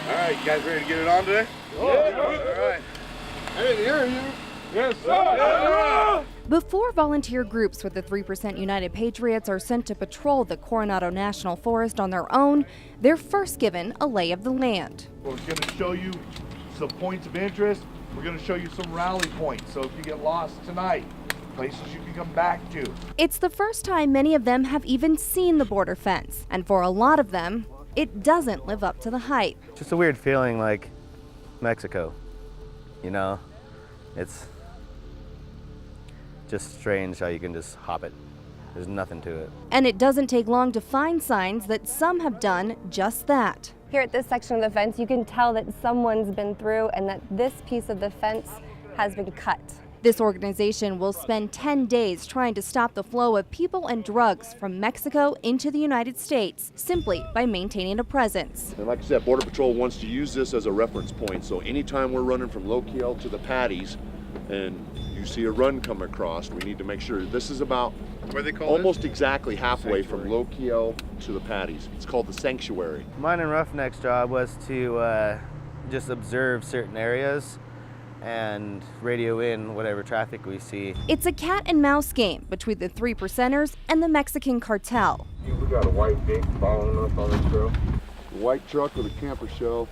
All right, you guys ready to get it on today? Yeah. All right. I didn't hear you. Yes, sir. Before volunteer groups with the 3% United Patriots are sent to patrol the Coronado National Forest on their own, they're first given a lay of the land. We're going to show you some points of interest. We're going to show you some rally points. So if you get lost tonight, places you can come back to. It's the first time many of them have even seen the border fence, and for a lot of them, it doesn't live up to the hype. Just a weird feeling like Mexico, you know? It's just strange how you can just hop it. There's nothing to it. And it doesn't take long to find signs that some have done just that. Here at this section of the fence, you can tell that someone's been through and that this piece of the fence has been cut. This organization will spend 10 days trying to stop the flow of people and drugs from Mexico into the United States simply by maintaining a presence. And like I said, Border Patrol wants to use this as a reference point. So anytime we're running from Lokiel to the Patties and you see a run come across, we need to make sure this is about What do they call almost exactly halfway from Lokiel to the Patties. It's called the Sanctuary. Mine and Roughneck's job was to just observe certain areas and radio in whatever traffic we see. It's a cat and mouse game between the 3%ers and the Mexican cartel. We got a white big following us on this trail. A white truck with a camper shell.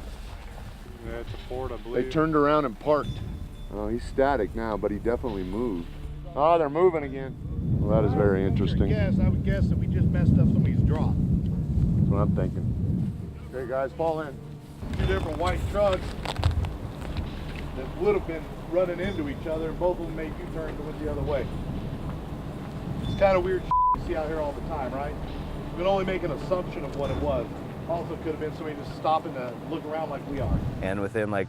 Yeah, it's a Ford, I believe. They turned around and parked. Oh, he's static now, but he definitely moved. Oh, they're moving again. Well, that is very interesting. That's I would guess that we just messed up somebody's drop. what I'm thinking. Okay, guys, fall in. Two different white trucks that would have been running into each other, and both of them made U-turns and went the other way. It's kind of weird you see out here all the time, right? We can only make an assumption of what it was. Also could have been somebody just stopping to look around like we are. And within like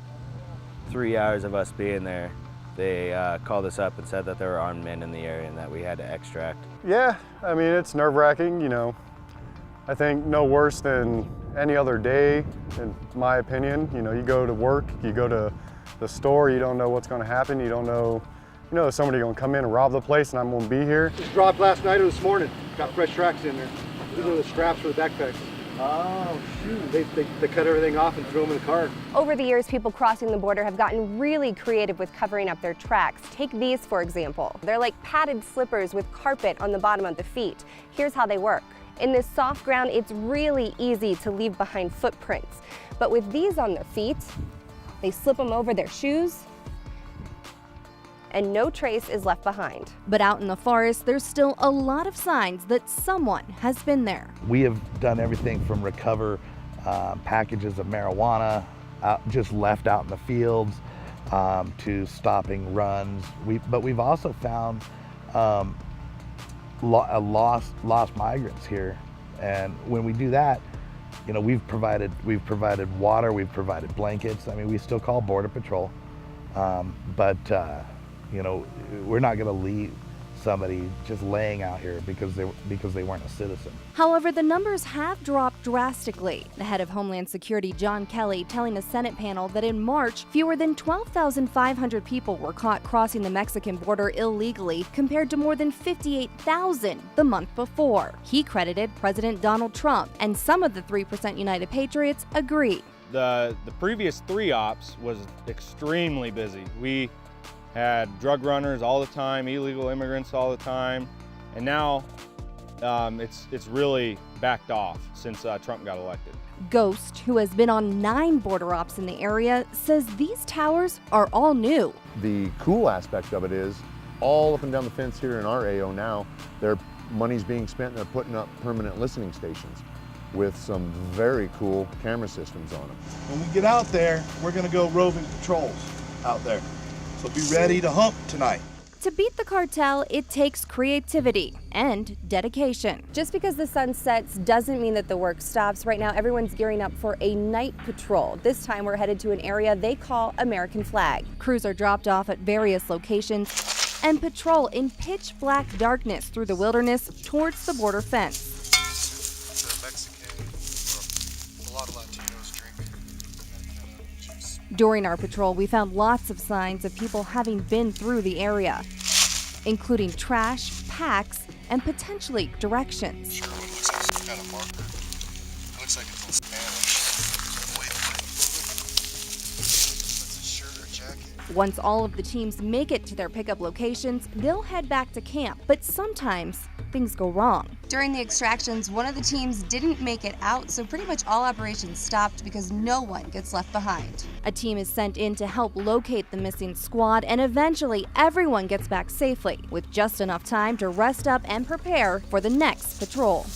3 hours of us being there, they called us up and said that there were armed men in the area and that we had to extract. Yeah, I mean, it's nerve-wracking, you know. I think no worse than any other day, in my opinion. You know, you go to work, you go to the store, you don't know what's gonna happen, you don't know, is somebody gonna come in and rob the place and I'm gonna be here? This dropped last night or this morning. Got fresh tracks in there. These are the straps for the backpacks. Oh, shoot. They cut everything off and threw them in the car. Over the years, people crossing the border have gotten really creative with covering up their tracks. Take these, for example. They're like padded slippers with carpet on the bottom of the feet. Here's how they work. In this soft ground, it's really easy to leave behind footprints. But with these on their feet, they slip them over their shoes, and no trace is left behind. But out in the forest, there's still a lot of signs that someone has been there. We have done everything from recover packages of marijuana just left out in the fields to stopping runs. But we've also found lost migrants here, and when we do that, we've provided water, we've provided blankets. I mean, we still call Border Patrol, but we're not going to leave somebody just laying out here because they weren't a citizen. However, the numbers have dropped drastically. The head of Homeland Security, John Kelly, telling a Senate panel that in March, fewer than 12,500 people were caught crossing the Mexican border illegally, compared to more than 58,000 the month before. He credited President Donald Trump, and some of the 3% United Patriots agree. The previous 3 ops was extremely busy. We had drug runners all the time, illegal immigrants all the time, and now it's really backed off since Trump got elected. Ghost, who has been on 9 border ops in the area, says these towers are all new. The cool aspect of it is all up and down the fence here in our AO now, their money's being spent and they're putting up permanent listening stations with some very cool camera systems on them. When we get out there, we're going to go roving patrols out there. So be ready to hump tonight. To beat the cartel, it takes creativity and dedication. Just because the sun sets doesn't mean that the work stops. Right now, everyone's gearing up for a night patrol. This time, we're headed to an area they call American Flag. Crews are dropped off at various locations and patrol in pitch black darkness through the wilderness towards the border fence. During our patrol, we found lots of signs of people having been through the area, including trash, packs, and potentially directions. Sure, it looks like some kind of marker. It looks like it's in Spanish. Once all of the teams make it to their pickup locations, they'll head back to camp, but sometimes things go wrong. During the extractions, one of the teams didn't make it out, so pretty much all operations stopped because no one gets left behind. A team is sent in to help locate the missing squad, and eventually everyone gets back safely, with just enough time to rest up and prepare for the next patrol.